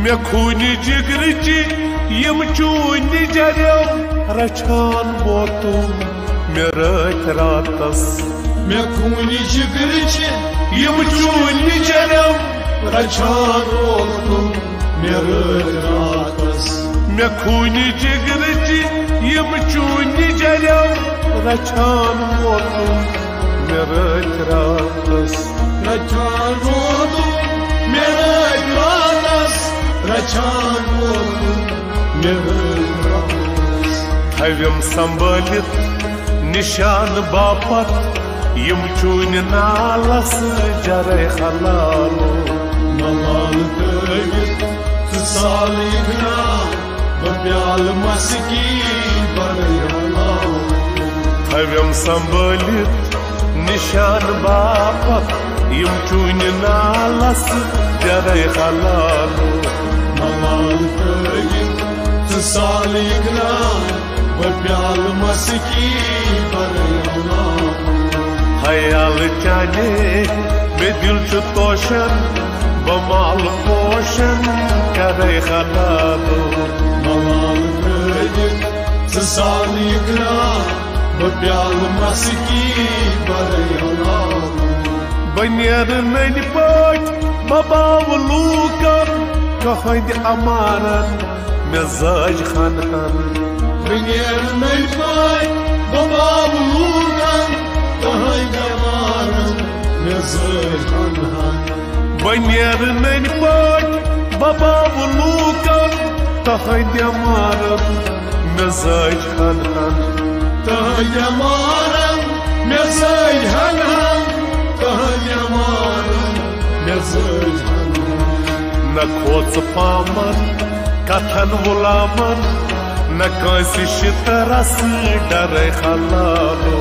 मे खूनी जिगरची यम चूनी जरम रचान मोतुम मे रात रातस मे खूनी जिगरची यम चूनी जरम रचान मोतुम मे रात रातस मे खूनी जिगरची यम चूनी जरम रचान मोतुम मे रात रातस रचान मोतुम मे रात रातस रचान मोतुम मे रात रातस थव्यम संभालित निशान बापत यम चून नालस जरे खलालो मलाल तवित साल इगना बप्याल मस्की बरयाला थव्यम संभालित निशान बापत यम चून नालस जरे खलालो मलाल तवित साल इगना बप्याल मस्की बरयाला हयाल चाने मे दिल च तोशन बमाल पोशन करे खलालो मलाल तवित साल इगना बप्याल मस्की बरयाला बनियर नन पाट बबाव लूकन कहद अमारन मिजाज खनहन बनियर नन पाट बबाव लूकन कहद अमारन मिजाज खनहन बनियर नन पाट बबाव लूकन कहद अमारन मिजाज खनहन कहद अमारन मिजाज खनहन न खोच पामन कथन गुलामन न कंस शितरस डर खलालो